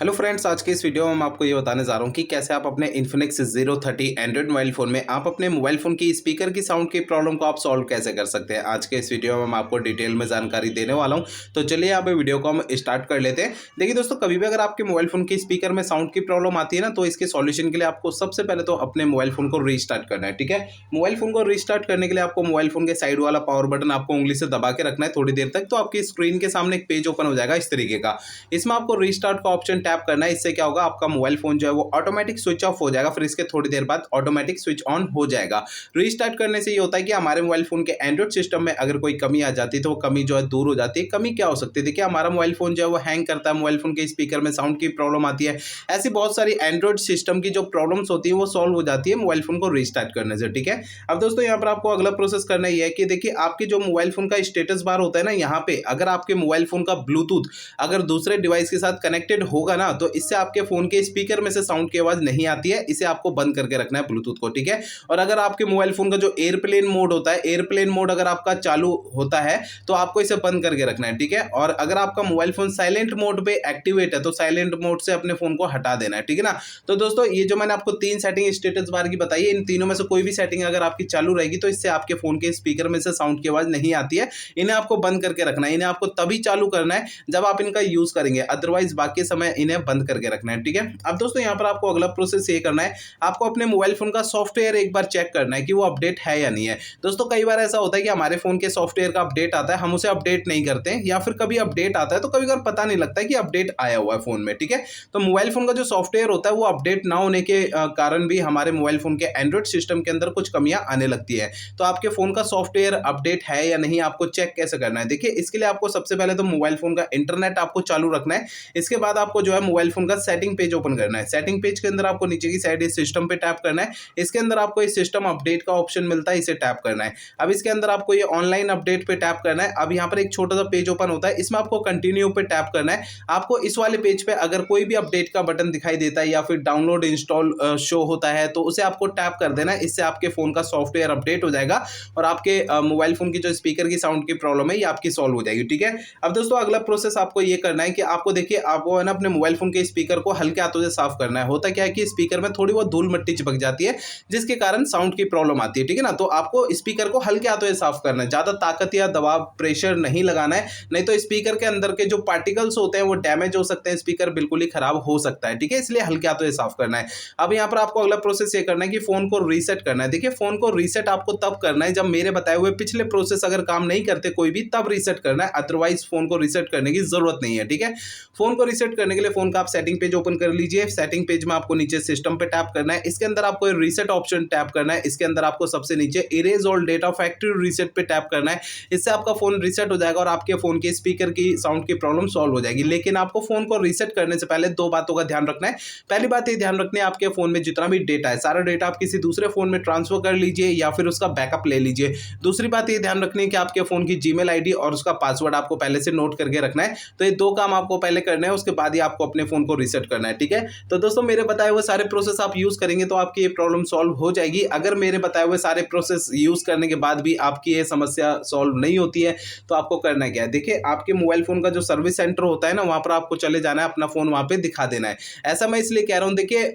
Hello friends, आज के इस वीडियो में मैं आपको ये बताने जा रहा हूँ कि कैसे आप अपने Infinix zero 30 Android mobile phone में आप अपने मोबाइल फ़ोन की स्पीकर की साउंड की प्रॉब्लम को आप सॉल्व कैसे कर सकते हैं। आज के इस वीडियो में मैं आपको डिटेल में जानकारी देने वाला हूँ। तो चलिए यहाँ पे वीडियो को हम स्टार्ट कर लेते हैं। देखिए दोस्तों, कभी भी अगर आपके मोबाइल फ़ोन की स्पीकर में साउंड की प्रॉब्लम आती है ना, तो इसके सॉल्यूशन के लिए आपको सबसे पहले तो अपने मोबाइल फ़ोन को रीस्टार्ट करना है। ठीक है, मोबाइल फ़ोन को रीस्टार्ट करने के लिए आपको मोबाइल फ़ोन के साइड वाला पावर बटन आपको उंगली से दबा के रखना है थोड़ी देर तक। तो आपकी स्क्रीन के सामने एक पेज ओपन हो जाएगा इस तरीके का। इसमें आपको रीस्टार्ट का ऑप्शन टैप करना है। इससे क्या होगा, आपका मोबाइल फोन जो है वो ऑटोमेटिक स्विच ऑफ हो जाएगा, फिर इसके थोड़ी देर बाद ऑटोमेटिक स्विच ऑन हो जाएगा। रीस्टार्ट करने से ये होता है कि हमारे मोबाइल फोन के एंड्रॉइड सिस्टम में अगर कोई कमी आ जाती है तो वो कमी जो है दूर हो जाती है। कमी क्या हो सकती है, देखिए हमारा मोबाइल फोन जो है वो हैंग करता है, मोबाइल फोन के स्पीकर में साउंड की प्रॉब्लम आती है। ऐसी बहुत सारी एंड्रॉइड सिस्टम की जो प्रॉब्लम्स होती है वो सॉल्व हो जाती है मोबाइल फोन को रीस्टार्ट करने से। ठीक है, अब दोस्तों यहाँ पर आपको अगला प्रोसेस करना ही है कि देखिए आपकी जो मोबाइल फोन का स्टेटस बार होता है ना, यहाँ पे अगर आपके मोबाइल फोन का ब्लूटूथ अगर दूसरे डिवाइस के साथ कनेक्टेड होगा ना, तो इससे आपके फोन के स्पीकर में से साउंड की आवाज नहीं आती है। इसे आपको बंद करके रखना है ब्लूटूथ को। ठीक है, और अगर आपके मोबाइल फोन का जो एयरप्लेन मोड होता है, एयरप्लेन मोड अगर आपका चालू होता है तो आपको इसे बंद करके रखना है। ठीक है, और अगर आपका मोबाइल फोन साइलेंट मोड पे एक्टिवेट है तो साइलेंट मोड से अपने फोन को हटा देना है। ठीक है ना, तो दोस्तों ये जो मैंने आपको तीन सेटिंग स्टेटस बार की बताई है, इन तीनों में से कोई भी सेटिंग अगर आपकी चालू रहेगी तो इससे आपके फोन के स्पीकर में से साउंड की आवाज नहीं आती है। इन्हें आपको बंद करके रखना है। इन्हें आपको तभी चालू करना है जब आप इनका यूज करेंगे, अदरवाइज बाकी समय इन्हें बंद करके रखना है। ठीक है, अब दोस्तों यहाँ पर आपको अगला प्रोसेस ये करना है, आपको अपने मोबाइल फोन का सॉफ्टवेयर एक बार चेक करना है कि वो अपडेट है या नहीं है। दोस्तों कई बार ऐसा होता है कि हमारे फोन के सॉफ्टवेयर का अपडेट आता है, हम उसे अपडेट नहीं करते हैं, या फिर कभी अपडेट आता है तो कभी कभी पता नहीं लगता है कि अपडेट आया हुआ है फोन में। ठीक है, तो मोबाइल फोन का जो सॉफ्टवेयर होता है वो अपडेट ना होने के कारण भी हमारे मोबाइल फोन के एंड्रॉइड सिस्टम के अंदर कुछ कमियां आने लगती है। तो आपके फोन का सॉफ्टवेयर अपडेट है या नहीं, आपको चेक कैसे करना है। देखिए इसके लिए आपको सबसे पहले तो मोबाइल फोन का इंटरनेट आपको चालू रखना है। इसके बाद आपको जो है मोबाइल फोन का सेटिंग पेज ओपन करना है। सेटिंग पेज के अंदर आपको नीचे की साइड इस सिस्टम पे टैप करना है। इसके अंदर आपको इस सिस्टम अपडेट का ऑप्शन मिलता है, इसे टैप करना है। अब इसके अंदर आपको ये ऑनलाइन अपडेट पे टैप करना है। अब यहाँ पर एक छोटा सा पेज ओपन होता है, इसमें आपको कंटिन्यू पे टैप करना है। आपको इस वाले पेज पे अगर कोई भी अपडेट का बटन दिखाई देता है या फिर डाउनलोड इंस्टॉल शो होता है तो उसे आपको टैप कर देना है। इससे आपके फोन का सॉफ्टवेयर अपडेट हो जाएगा और आपके मोबाइल फोन की जो स्पीकर की साउंड की प्रॉब्लम है ये आपकी सॉल्व हो जाएगी। ठीक है, अब दोस्तों अगला प्रोसेस आपको ये करना है कि आपको देखिए आपको है ना अपने मोबाइल फोन के स्पीकर को हल्के हाथों से साफ करना है। होता क्या है कि स्पीकर में थोड़ी बहुत धूल मिट्टी चिपक जाती है जिसके कारण साउंड की प्रॉब्लम आती है। ठीक है ना, तो आपको स्पीकर को हल्के हाथों से साफ करना है, ज्यादा ताकत या दबाव प्रेशर नहीं लगाना है, नहीं तो स्पीकर के अंदर के जो पार्टिकल्स होते हैं वो डैमेज हो सकते हैं, स्पीकर बिल्कुल ही खराब हो सकता है। ठीक है, इसलिए हल्के हाथों से साफ करना है। अब यहाँ पर आपको अगला प्रोसेस ये करना है कि फोन को रीसेट करना है। देखिए फोन को रीसेट आपको तब करना है जब मेरे बताए हुए पिछले प्रोसेस अगर काम नहीं करते कोई भी, तब रीसेट करना है, अदरवाइज फोन को रीसेट करने की जरूरत नहीं है। ठीक है, फोन को रीसेट करने के लिए फोन का आप सेटिंग पेज ओपन कर लीजिए। सेटिंग पेज में आपको नीचे सिस्टम पे टैप करना है। इसके अंदर आपको रीसेट ऑप्शन टैप करना है। इसके अंदर आपको सबसे नीचे erase all data factory reset पे टैप करना है। इससे आपका फोन रीसेट हो जाएगा और आपके फोन के स्पीकर की साउंड की प्रॉब्लम सॉल्व हो जाएगी। लेकिन आपको फोन को रीसेट करने से पहले दो बातों का ध्यान रखना है। पहली बात ये ध्यान रखनी है, आपके फोन में जितना भी डेटा है सारा डेटा आप किसी दूसरे फोन में ट्रांसफर कर लीजिए या फिर उसका बैकअप ले लीजिए। दूसरी बात ये ध्यान रखनी है कि आपके फोन की जीमेल आईडी और उसका पासवर्ड आपको पहले से नोट करके रखना है। तो ये दो काम आपको पहले करना है, उसके बाद ही आपको अपने फोन को रीसेट करना है। ठीक है, तो दोस्तों मेरे बताए हुए सारे प्रोसेस आप यूज करेंगे तो आपकी ये प्रॉब्लम सॉल्व हो जाएगी। अगर मेरे बताए हुए सारे प्रोसेस यूज करने के बाद भी आपकी ये समस्या सॉल्व नहीं होती है तो आपको करना क्या है, देखिए आपके मोबाइल फोन का जो सर्विस सेंटर होता है ना, वहां पर आपको चले जाना है, अपना फोन वहां पे दिखा देना है। ऐसा मैं इसलिए कह रहा हूं, देखिए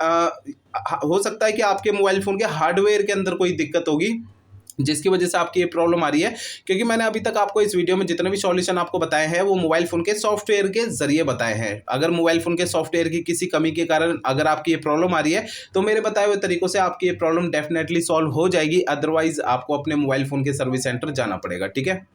हो सकता है कि आपके मोबाइल फोन के हार्डवेयर के अंदर कोई दिक्कत होगी जिसकी वजह से आपकी ये प्रॉब्लम आ रही है, क्योंकि मैंने अभी तक आपको इस वीडियो में जितने भी सॉल्यूशन आपको बताए हैं वो मोबाइल फोन के सॉफ्टवेयर के जरिए बताए हैं। अगर मोबाइल फोन के सॉफ्टवेयर की किसी कमी के कारण अगर आपकी ये प्रॉब्लम आ रही है तो मेरे बताए हुए तरीकों से आपकी ये प्रॉब्लम डेफिनेटली सॉल्व हो जाएगी, अदरवाइज आपको अपने मोबाइल फोन के सर्विस सेंटर जाना पड़ेगा। ठीक है।